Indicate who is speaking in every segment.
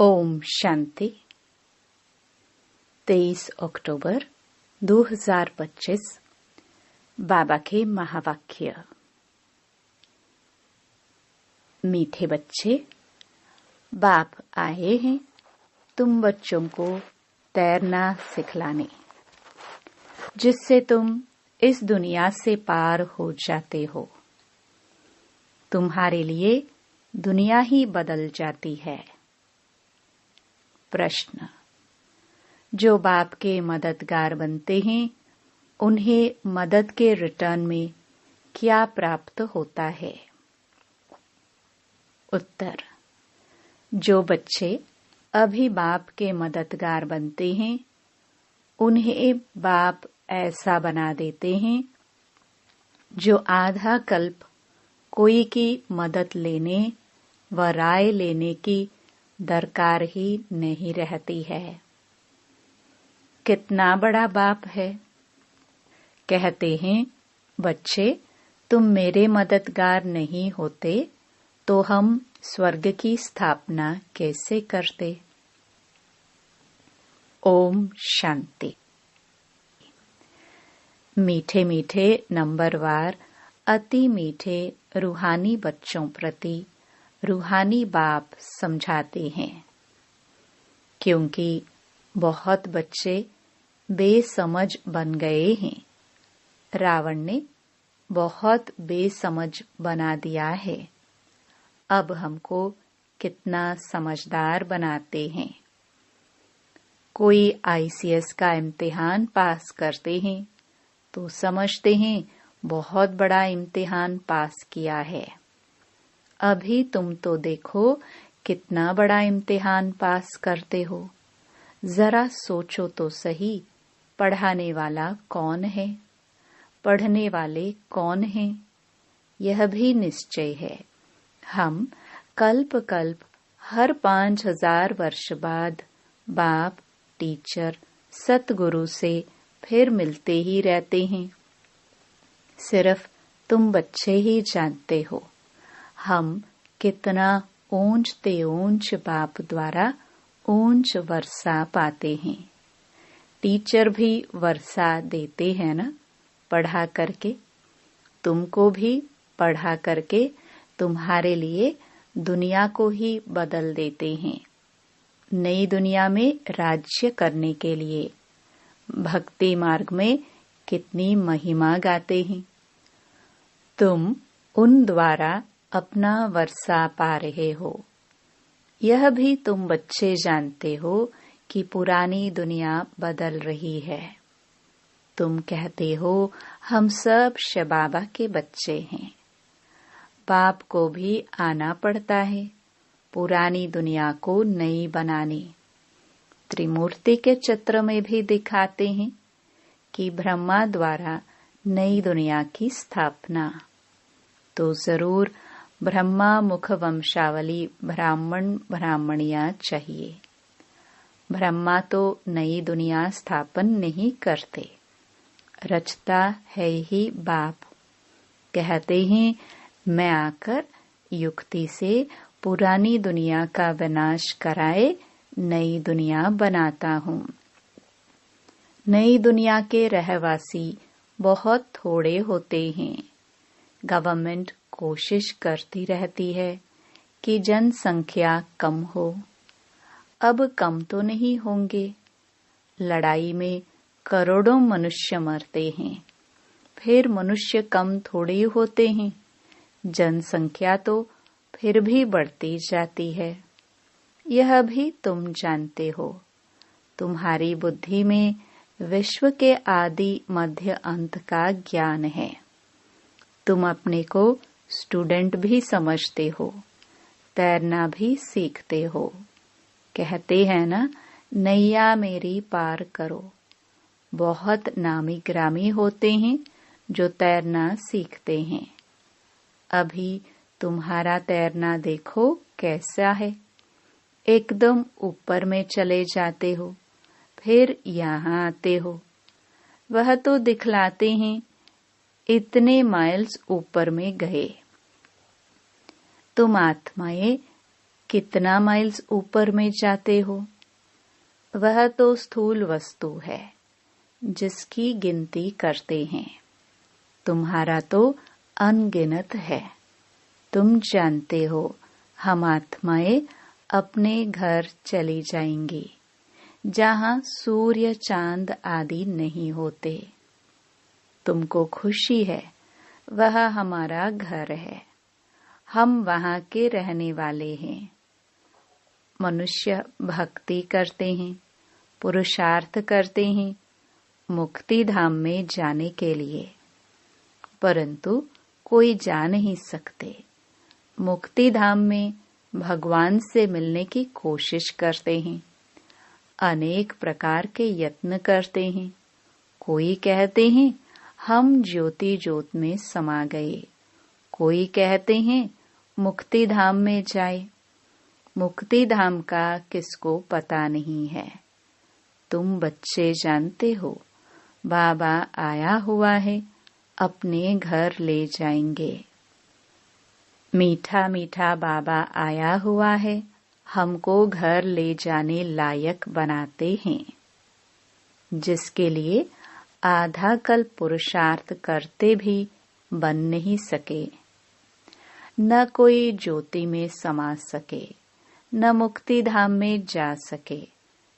Speaker 1: ओम शांति। 23 अक्टूबर 2025 बाबा के महावाक्य। मीठे बच्चे, बाप आए हैं तुम बच्चों को तैरना सिखलाने, जिससे तुम इस दुनिया से पार हो जाते हो। तुम्हारे लिए दुनिया ही बदल जाती है। प्रश्न: जो बाप के मददगार बनते हैं, उन्हें मदद के रिटर्न में क्या प्राप्त होता है? उत्तर: जो बच्चे अभी बाप के मददगार बनते हैं, उन्हें बाप ऐसा बना देते हैं जो आधा कल्प कोई की मदद लेने व राय लेने की दरकार ही नहीं रहती है। कितना बड़ा बाप है। कहते हैं, बच्चे तुम मेरे मददगार नहीं होते तो हम स्वर्ग की स्थापना कैसे करते। ओम शांति। मीठे मीठे नंबरवार अति मीठे रूहानी बच्चों प्रति रूहानी बाप समझाते हैं, क्योंकि बहुत बच्चे बेसमझ बन गए हैं। रावण ने बहुत बेसमझ बना दिया है। अब हमको कितना समझदार बनाते हैं। कोई ICS का इम्तिहान पास करते हैं तो समझते हैं बहुत बड़ा इम्तिहान पास किया है। अभी तुम तो देखो कितना बड़ा इम्तिहान पास करते हो। जरा सोचो तो सही, पढ़ाने वाला कौन है, पढ़ने वाले कौन हैं? यह भी निश्चय है, हम कल्प कल्प हर 5000 वर्ष बाद बाप, टीचर, सतगुरु से फिर मिलते ही रहते हैं। सिर्फ तुम बच्चे ही जानते हो हम कितना ऊंचते ऊंच बाप द्वारा ऊंच वर्षा पाते हैं। टीचर भी वर्षा देते हैं ना, पढ़ा करके। तुमको भी पढ़ा करके तुम्हारे लिए दुनिया को ही बदल देते हैं। नई दुनिया में राज्य करने के लिए भक्ति मार्ग में कितनी महिमा गाते हैं। तुम उन द्वारा अपना वर्षा पा रहे हो। यह भी तुम बच्चे जानते हो कि पुरानी दुनिया बदल रही है। तुम कहते हो हम सब बाबा के बच्चे हैं। बाप को भी आना पड़ता है पुरानी दुनिया को नई बनाने। त्रिमूर्ति के चित्र में भी दिखाते हैं कि ब्रह्मा द्वारा नई दुनिया की स्थापना। तो जरूर ब्रह्मा मुख वंशावली ब्राह्मण ब्राह्मणियां चाहिए। ब्रह्मा तो नई दुनिया स्थापन नहीं करते, रचता है ही बाप। कहते हैं मैं आकर युक्ति से पुरानी दुनिया का विनाश कराए नई दुनिया बनाता हूँ। नई दुनिया के रहवासी बहुत थोड़े होते हैं। गवर्नमेंट कोशिश करती रहती है कि जनसंख्या कम हो। अब कम तो नहीं होंगे। लड़ाई में करोड़ों मनुष्य मरते हैं, फिर मनुष्य कम थोड़े होते हैं। जनसंख्या तो फिर भी बढ़ती जाती है। यह भी तुम जानते हो। तुम्हारी बुद्धि में विश्व के आदि मध्य अंत का ज्ञान है। तुम अपने को स्टूडेंट भी समझते हो, तैरना भी सीखते हो। कहते हैं ना, नैया मेरी पार करो। बहुत नामी ग्रामी होते हैं जो तैरना सीखते हैं। अभी तुम्हारा तैरना देखो कैसा है। एकदम ऊपर में चले जाते हो, फिर यहाँ आते हो। वह तो दिखलाते हैं इतने माइल्स ऊपर में गए। तुम आत्माएं कितना माइल्स ऊपर में जाते हो? वह तो स्थूल वस्तु है जिसकी गिनती करते हैं। तुम्हारा तो अनगिनत है। तुम जानते हो हम आत्माएं अपने घर चली जाएंगी जहाँ सूर्य चांद आदि नहीं होते। तुमको खुशी है, वह हमारा घर है, हम वहाँ के रहने वाले हैं। मनुष्य भक्ति करते हैं, पुरुषार्थ करते हैं मुक्ति धाम में जाने के लिए, परंतु कोई जा नहीं सकते। मुक्ति धाम में भगवान से मिलने की कोशिश करते हैं, अनेक प्रकार के यत्न करते हैं। कोई कहते हैं हम ज्योति ज्योत में समा गए, कोई कहते हैं मुक्ति धाम में जाए। मुक्ति धाम का किसको पता नहीं है। तुम बच्चे जानते हो बाबा आया हुआ है, अपने घर ले जाएंगे। मीठा मीठा बाबा आया हुआ है, हमको घर ले जाने लायक बनाते हैं, जिसके लिए आधा कल पुरुषार्थ करते भी बन नहीं सके। न कोई ज्योति में समा सके, न मुक्ति धाम में जा सके,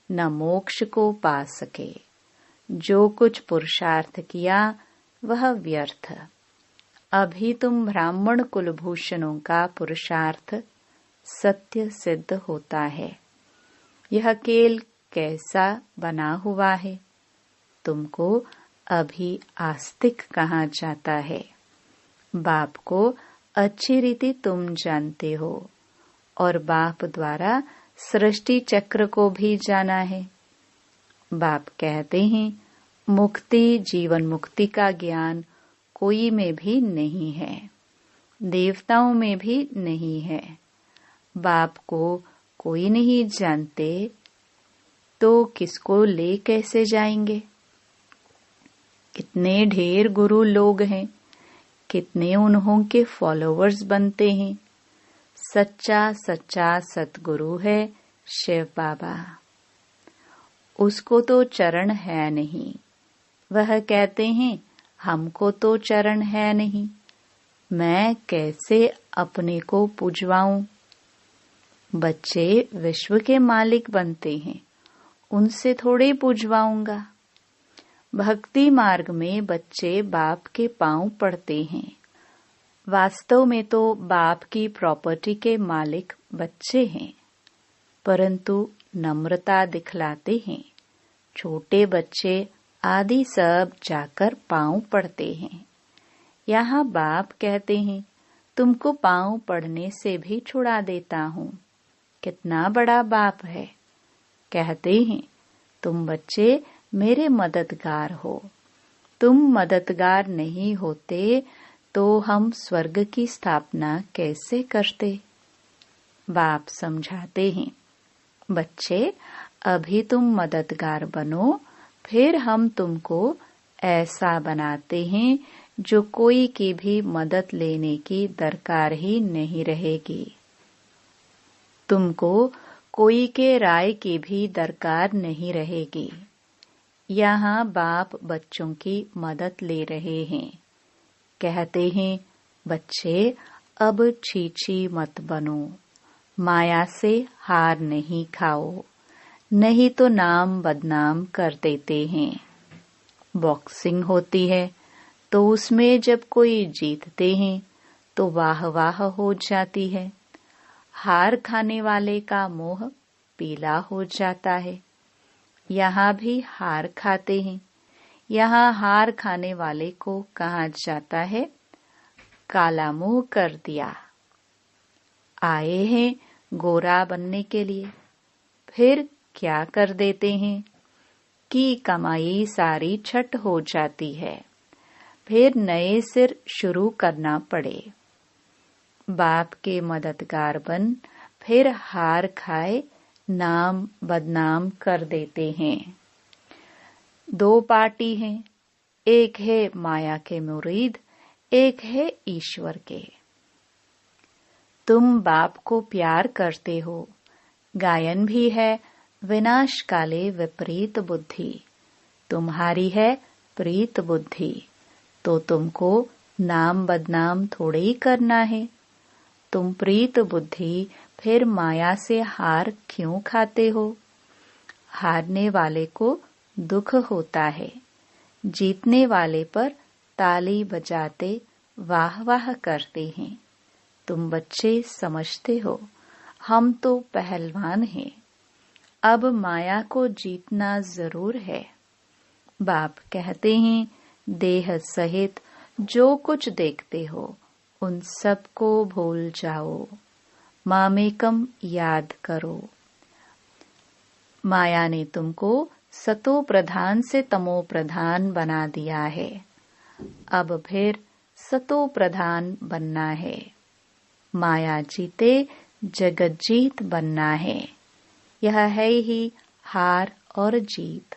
Speaker 1: न मोक्ष को पा सके। जो कुछ पुरुषार्थ किया वह व्यर्थ। अभी तुम ब्राह्मण कुलभूषणों का पुरुषार्थ सत्य सिद्ध होता है। यह खेल कैसा बना हुआ है, तुमको अभी आस्तिक कहा जाता है। बाप को अच्छी रीति तुम जानते हो और बाप द्वारा सृष्टि चक्र को भी जाना है। बाप कहते हैं मुक्ति जीवन मुक्ति का ज्ञान कोई में भी नहीं है, देवताओं में भी नहीं है। बाप को कोई नहीं जानते तो किसको ले कैसे जाएंगे? कितने ढेर गुरु लोग हैं, कितने उन्हों के फॉलोवर्स बनते हैं। सच्चा सच्चा सतगुरु है शिव बाबा। उसको तो चरण है नहीं, वह कहते हैं हमको तो चरण है नहीं, मैं कैसे अपने को पुजवाऊं। बच्चे विश्व के मालिक बनते हैं, उनसे थोड़े पुजवाऊंगा। भक्ति मार्ग में बच्चे बाप के पांव पड़ते हैं। वास्तव में तो बाप की प्रॉपर्टी के मालिक बच्चे हैं, परंतु नम्रता दिखलाते हैं। छोटे बच्चे आदि सब जाकर पांव पड़ते हैं। यहाँ बाप कहते हैं तुमको पांव पड़ने से भी छुड़ा देता हूँ। कितना बड़ा बाप है। कहते हैं तुम बच्चे मेरे मददगार हो। तुम मददगार नहीं होते तो हम स्वर्ग की स्थापना कैसे करते। बाप समझाते हैं बच्चे अभी तुम मददगार बनो, फिर हम तुमको ऐसा बनाते हैं जो कोई की भी मदद लेने की दरकार ही नहीं रहेगी। तुमको कोई के राय की भी दरकार नहीं रहेगी। यहाँ बाप बच्चों की मदद ले रहे हैं। कहते हैं बच्चे अब छीछी मत बनो, माया से हार नहीं खाओ, नहीं तो नाम बदनाम कर देते हैं। बॉक्सिंग होती है तो उसमें जब कोई जीतते हैं तो वाह वाह हो जाती है। हार खाने वाले का मुंह पीला हो जाता है। यहाँ भी हार खाते हैं। यहाँ हार खाने वाले को कहा जाता है काला मुंह कर दिया। आए हैं गोरा बनने के लिए, फिर क्या कर देते हैं कि कमाई सारी छट हो जाती है, फिर नए सिर शुरू करना पड़े। बाप के मददगार बन फिर हार खाए नाम बदनाम कर देते हैं। दो पार्टी हैं, एक है माया के मुरीद, एक है ईश्वर के। तुम बाप को प्यार करते हो। गायन भी है, विनाश काले विपरीत बुद्धि। तुम्हारी है प्रीत बुद्धि, तो तुमको नाम बदनाम थोड़े ही करना है। तुम प्रीत बुद्धि फिर माया से हार क्यों खाते हो? हारने वाले को दुख होता है, जीतने वाले पर ताली बजाते वाह वाह करते हैं। तुम बच्चे समझते हो हम तो पहलवान हैं, अब माया को जीतना जरूर है। बाप कहते हैं देह सहित जो कुछ देखते हो उन सब को भूल जाओ, मामेकम याद करो। माया ने तुमको सतो प्रधान से तमो प्रधान बना दिया है, अब फिर सतो प्रधान बनना है। माया जीते जगत जीत बनना है। यह है ही हार और जीत,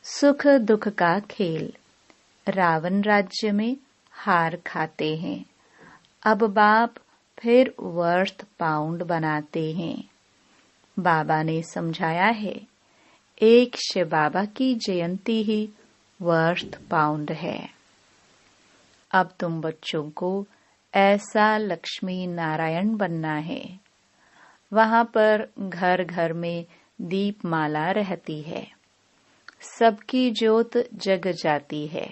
Speaker 1: सुख दुख का खेल। रावण राज्य में हार खाते हैं, अब बाप फिर वर्थ पाउंड बनाते हैं। बाबा ने समझाया है, एक शिव बाबा की जयंती ही वर्थ पाउंड है। अब तुम बच्चों को ऐसा लक्ष्मी नारायण बनना है। वहां पर घर घर में दीपमाला रहती है, सबकी ज्योत जग जाती है।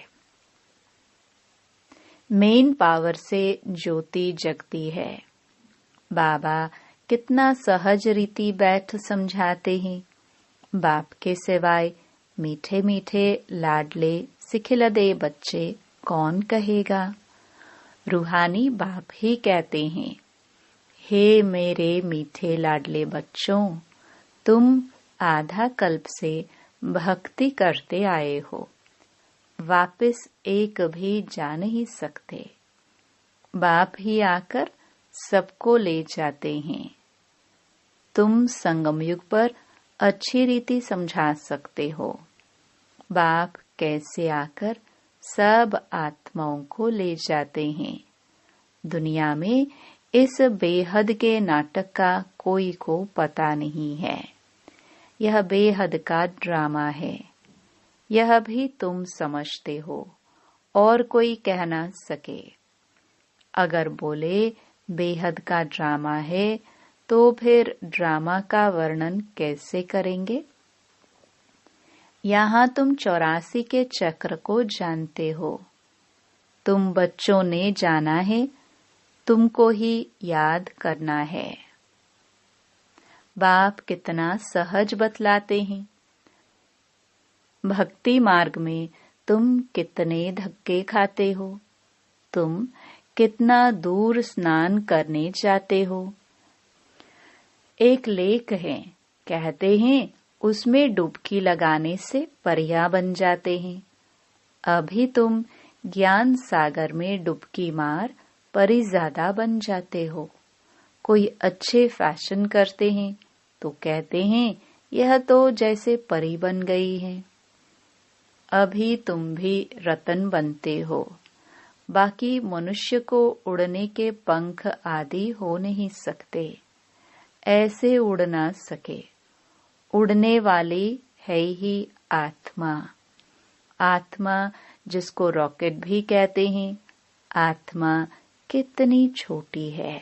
Speaker 1: मेन पावर से ज्योति जगती है। बाबा कितना सहज रीति बैठ समझाते हैं। बाप के सिवाय मीठे मीठे लाडले सिखिलदे बच्चे कौन कहेगा? रूहानी बाप ही कहते हैं, हे मेरे मीठे लाडले बच्चों, तुम आधा कल्प से भक्ति करते आए हो, वापस एक भी जा नहीं सकते। बाप ही आकर सबको ले जाते हैं। तुम संगम युग पर अच्छी रीति समझा सकते हो। बाप कैसे आकर सब आत्माओं को ले जाते हैं। दुनिया में इस बेहद के नाटक का कोई को पता नहीं है। यह बेहद का ड्रामा है। यह भी तुम समझते हो और कोई कह ना सके। अगर बोले बेहद का ड्रामा है तो फिर ड्रामा का वर्णन कैसे करेंगे? यहाँ तुम 84 के चक्र को जानते हो। तुम बच्चों ने जाना है, तुमको ही याद करना है। बाप कितना सहज बतलाते हैं। भक्ति मार्ग में तुम कितने धक्के खाते हो, तुम कितना दूर स्नान करने जाते हो। एक लेक है, कहते हैं उसमें डुबकी लगाने से परिया बन जाते हैं। अभी तुम ज्ञान सागर में डुबकी मार परिज्यादा बन जाते हो। कोई अच्छे फैशन करते हैं तो कहते हैं यह तो जैसे परी बन गई है। अभी तुम भी रतन बनते हो। बाकी मनुष्य को उड़ने के पंख आदि हो नहीं सकते, ऐसे उड़ ना सके। उड़ने वाली है ही आत्मा। आत्मा जिसको रॉकेट भी कहते हैं, आत्मा कितनी छोटी है।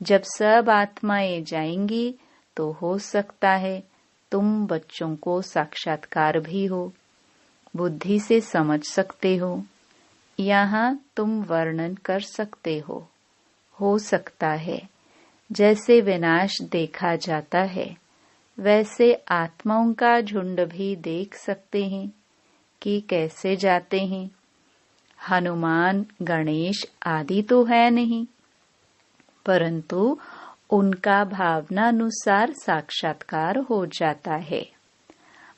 Speaker 1: जब सब आत्माएं जाएंगी तो हो सकता है तुम बच्चों को साक्षात्कार भी हो, बुद्धि से समझ सकते हो। यहाँ तुम वर्णन कर सकते हो सकता है जैसे विनाश देखा जाता है वैसे आत्माओं का झुंड भी देख सकते हैं कि कैसे जाते हैं। हनुमान, गणेश आदि तो है नहीं, परंतु उनका भावनानुसार साक्षात्कार हो जाता है।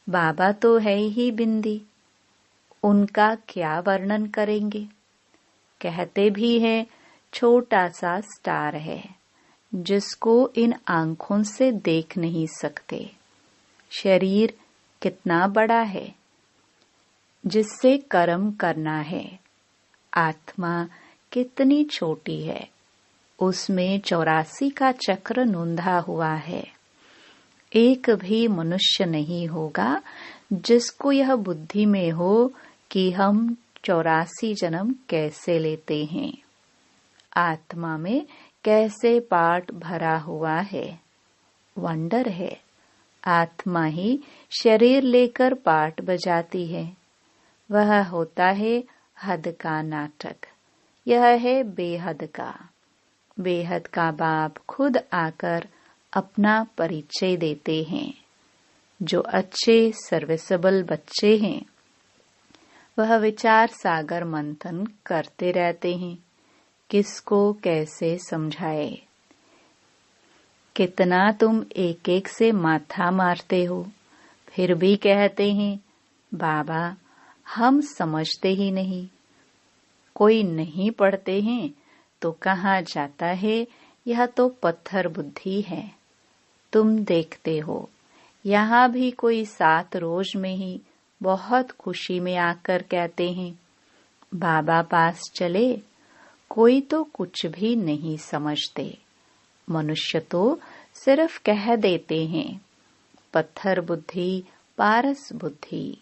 Speaker 1: बाबा तो है ही बिंदी, उनका क्या वर्णन करेंगे। कहते भी हैं छोटा सा स्टार है जिसको इन आंखों से देख नहीं सकते। शरीर कितना बड़ा है जिससे कर्म करना है। आत्मा कितनी छोटी है उसमें 84 का चक्र नोंधा हुआ है। एक भी मनुष्य नहीं होगा जिसको यह बुद्धि में हो कि हम 84 जन्म कैसे लेते हैं, आत्मा में कैसे पार्ट भरा हुआ है। वंडर है, आत्मा ही शरीर लेकर पार्ट बजाती है। वह होता है हद का नाटक, यह है बेहद का। बेहद का बाप खुद आकर अपना परिचय देते हैं। जो अच्छे सर्विसेबल बच्चे हैं वह विचार सागर मंथन करते रहते हैं, किसको कैसे समझाए। कितना तुम एक एक से माथा मारते हो, फिर भी कहते हैं बाबा हम समझते ही नहीं। कोई नहीं पढ़ते हैं तो कहाँ जाता है, यह तो पत्थर बुद्धि है। तुम देखते हो यहाँ भी कोई 7 रोज में ही बहुत खुशी में आकर कहते हैं बाबा पास चले। कोई तो कुछ भी नहीं समझते। मनुष्य तो सिर्फ कह देते हैं पत्थर बुद्धि, पारस बुद्धि,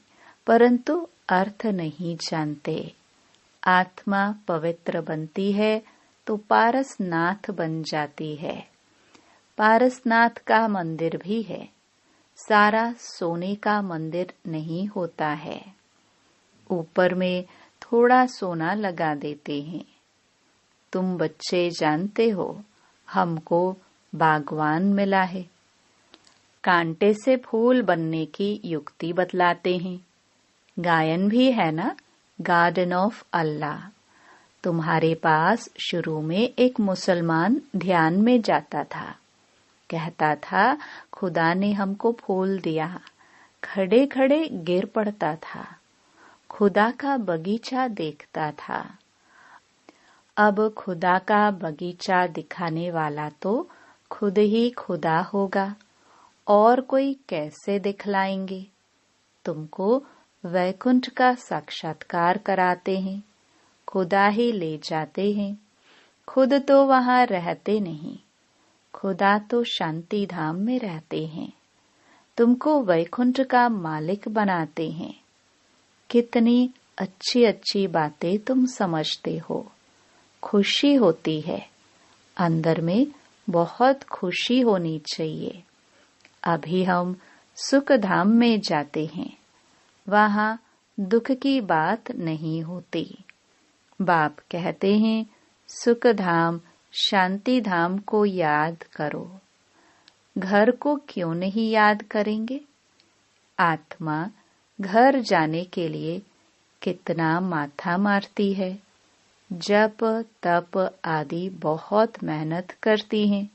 Speaker 1: परंतु अर्थ नहीं जानते। आत्मा पवित्र बनती है तो पारसनाथ बन जाती है। पारसनाथ का मंदिर भी है, सारा सोने का मंदिर नहीं होता है। ऊपर में थोड़ा सोना लगा देते हैं। तुम बच्चे जानते हो हमको बागवान मिला है। कांटे से फूल बनने की युक्ति बतलाते हैं। गायन भी है ना, गार्डन ऑफ अल्लाह। तुम्हारे पास शुरू में एक मुसलमान ध्यान में जाता था, कहता था खुदा ने हमको फूल दिया, खड़े खड़े गिर पड़ता था। खुदा का बगीचा देखता था। अब खुदा का बगीचा दिखाने वाला तो खुद ही खुदा होगा, और कोई कैसे दिखलाएंगे। तुमको वैकुंठ का साक्षात्कार कराते हैं, खुदा ही ले जाते हैं। खुद तो वहाँ रहते नहीं, खुदा तो शांति धाम में रहते हैं। तुमको वैकुंठ का मालिक बनाते हैं। कितनी अच्छी अच्छी बातें तुम समझते हो। खुशी होती है, अंदर में बहुत खुशी होनी चाहिए। अभी हम सुख धाम में जाते हैं, वहाँ दुख की बात नहीं होती। बाप कहते हैं सुख धाम, शांति धाम को याद करो। घर को क्यों नहीं याद करेंगे। आत्मा घर जाने के लिए कितना माथा मारती है, जप तप आदि बहुत मेहनत करती हैं,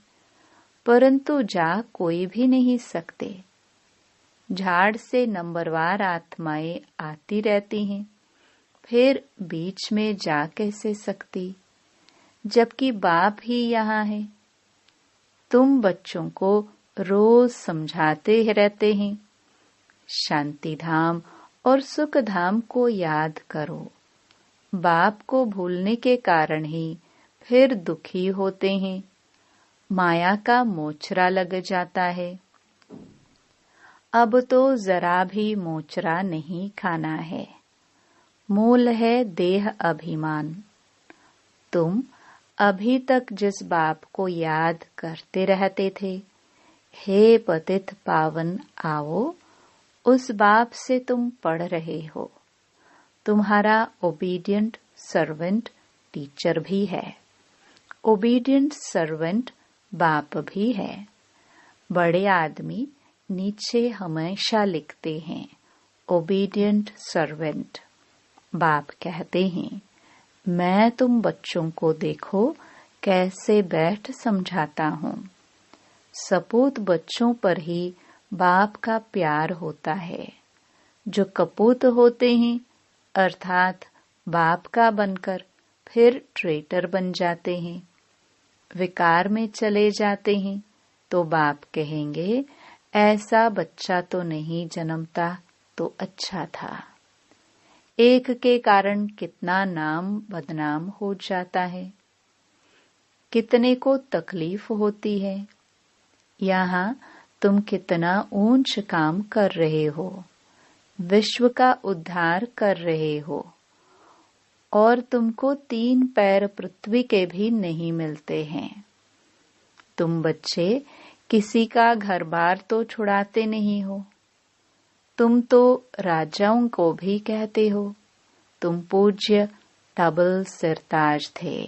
Speaker 1: परंतु जा कोई भी नहीं सकते। झाड़ से नंबरवार आत्माएं आती रहती हैं, फिर बीच में जा कैसे सकती, जबकि बाप ही यहाँ है। तुम बच्चों को रोज समझाते रहते हैं शांति धाम और सुख धाम को याद करो। बाप को भूलने के कारण ही फिर दुखी होते हैं। माया का मोचरा लग जाता है। अब तो जरा भी मोचरा नहीं खाना है। मूल है देह अभिमान। तुम अभी तक जिस बाप को याद करते रहते थे, हे पतित पावन आओ, उस बाप से तुम पढ़ रहे हो। तुम्हारा ओबीडियंट सर्वेंट टीचर भी है, ओबीडियंट सर्वेंट बाप भी है। बड़े आदमी नीचे हमेशा लिखते हैं ओबीडियंट सर्वेंट। बाप कहते हैं मैं तुम बच्चों को देखो कैसे बैठ समझाता हूँ। सपूत बच्चों पर ही बाप का प्यार होता है। जो कपूत होते हैं अर्थात बाप का बनकर फिर ट्रेटर बन जाते हैं, विकार में चले जाते हैं, तो बाप कहेंगे ऐसा बच्चा तो नहीं जन्मता तो अच्छा था। एक के कारण कितना नाम बदनाम हो जाता है। कितने को तकलीफ होती है। यहाँ तुम कितना ऊंच काम कर रहे हो, विश्व का उद्धार कर रहे हो, और तुमको 3 पैर पृथ्वी के भी नहीं मिलते हैं। तुम बच्चे किसी का घर बार तो छुड़ाते नहीं हो। तुम तो राजाओं को भी कहते हो। तुम पूज्य डबल सिरताज थे,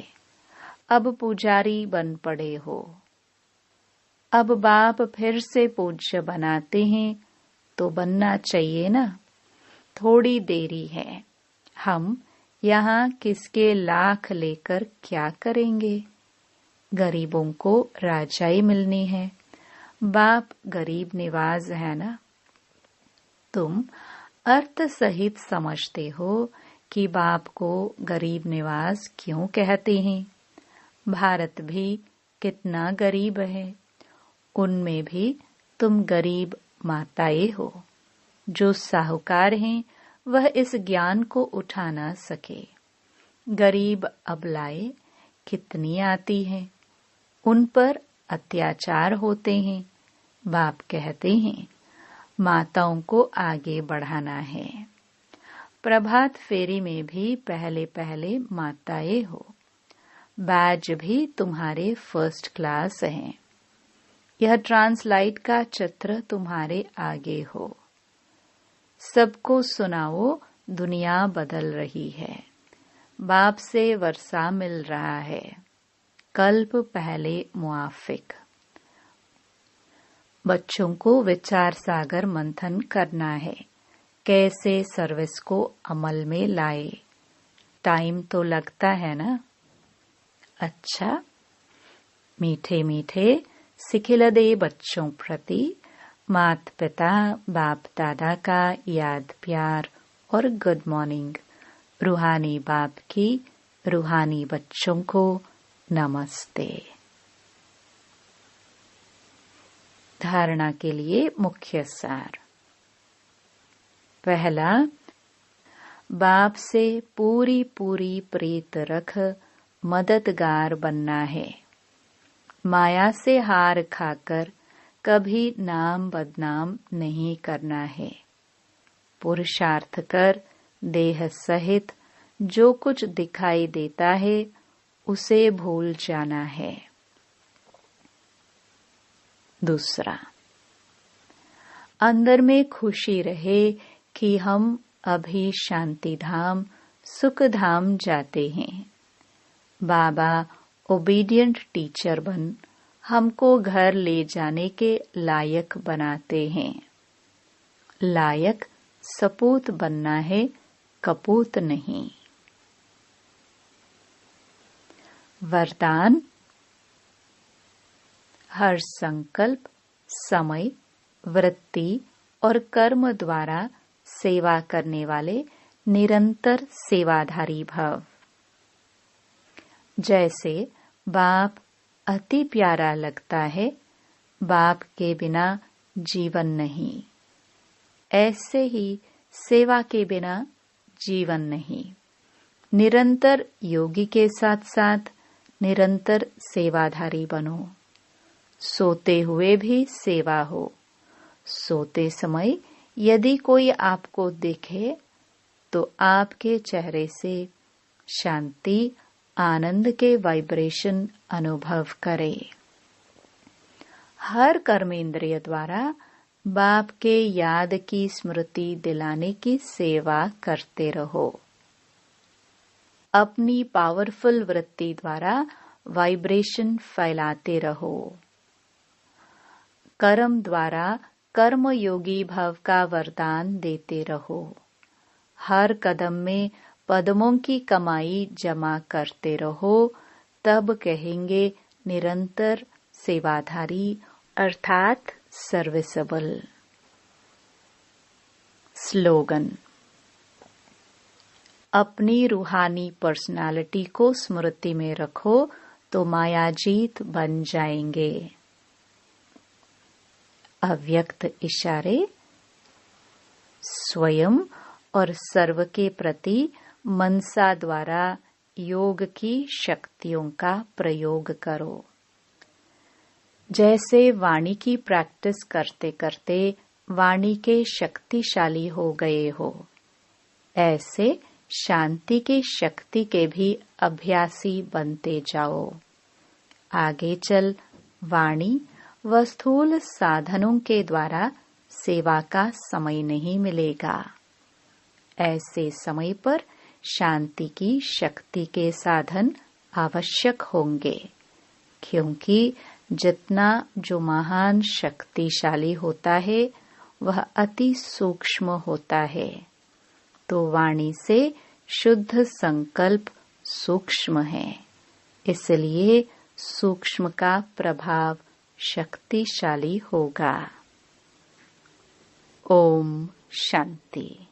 Speaker 1: अब पुजारी बन पड़े हो। अब बाप फिर से पूज्य बनाते हैं तो बनना चाहिए ना। थोड़ी देरी है। हम यहाँ किसके लाख लेकर क्या करेंगे। गरीबों को राजाई मिलनी है। बाप गरीब निवाज है ना। तुम अर्थ सहित समझते हो कि बाप को गरीब निवाज क्यों कहते हैं। भारत भी कितना गरीब है। उनमें भी तुम गरीब माताएं हो। जो साहूकार हैं वह इस ज्ञान को उठा न सके। गरीब अबलाएं कितनी आती हैं, उन पर अत्याचार होते हैं। बाप कहते हैं माताओं को आगे बढ़ाना है। प्रभात फेरी में भी पहले पहले माताएं हो। बैज भी तुम्हारे फर्स्ट क्लास हैं। यह ट्रांसलाइट का चित्र तुम्हारे आगे हो। सबको सुनाओ, दुनिया बदल रही है। बाप से वर्षा मिल रहा है। कल्प पहले मुआफिक। बच्चों को विचार सागर मंथन करना है। कैसे सर्विस को अमल में लाए। टाइम तो लगता है ना। अच्छा, मीठे मीठे सिखिलदे बच्चों प्रति मात पिता बाप दादा का याद प्यार और गुड मॉर्निंग। रूहानी बाप की रूहानी बच्चों को नमस्ते। धारणा के लिए मुख्य सार। पहला, बाप से पूरी पूरी प्रीत रख मददगार बनना है। माया से हार खाकर कभी नाम बदनाम नहीं करना है। पुरुषार्थ कर देह सहित जो कुछ दिखाई देता है उसे भूल जाना है। दूसरा, अंदर में खुशी रहे कि हम अभी शांति धाम सुख धाम जाते हैं। बाबा ओबीडियंट टीचर बन हमको घर ले जाने के लायक बनाते हैं। लायक सपूत बनना है, कपूत नहीं। वरदान। हर संकल्प, समय, वृत्ति और कर्म द्वारा सेवा करने वाले निरंतर सेवाधारी भव। जैसे बाप अति प्यारा लगता है, बाप के बिना जीवन नहीं। ऐसे ही सेवा के बिना जीवन नहीं। निरंतर योगी के साथ साथ निरंतर सेवाधारी बनो। सोते हुए भी सेवा हो। सोते समय यदि कोई आपको देखे तो आपके चेहरे से शांति आनंद के वाइब्रेशन अनुभव करे। हर कर्मेंद्रिय द्वारा बाप के याद की स्मृति दिलाने की सेवा करते रहो। अपनी पावरफुल वृत्ति द्वारा वाइब्रेशन फैलाते रहो। कर्म द्वारा कर्म योगी भव का वरदान देते रहो। हर कदम में पद्मों की कमाई जमा करते रहो, तब कहेंगे निरंतर सेवाधारी अर्थात सर्विसेबल। स्लोगन। अपनी रूहानी पर्सनालिटी को स्मृति में रखो तो मायाजीत बन जाएंगे। अव्यक्त इशारे। स्वयं और सर्व के प्रति मनसा द्वारा योग की शक्तियों का प्रयोग करो। जैसे वाणी की प्रैक्टिस करते करते वाणी के शक्तिशाली हो गए हो, ऐसे शांति की शक्ति के भी अभ्यासी बनते जाओ। आगे चल वाणी व स्थूल साधनों के द्वारा सेवा का समय नहीं मिलेगा। ऐसे समय पर शांति की शक्ति के साधन आवश्यक होंगे, क्योंकि जितना जो महान शक्तिशाली होता है वह अति सूक्ष्म होता है। तो वाणी से शुद्ध संकल्प सूक्ष्म है, इसलिए सूक्ष्म का प्रभाव शक्तिशाली होगा। ओम शांति।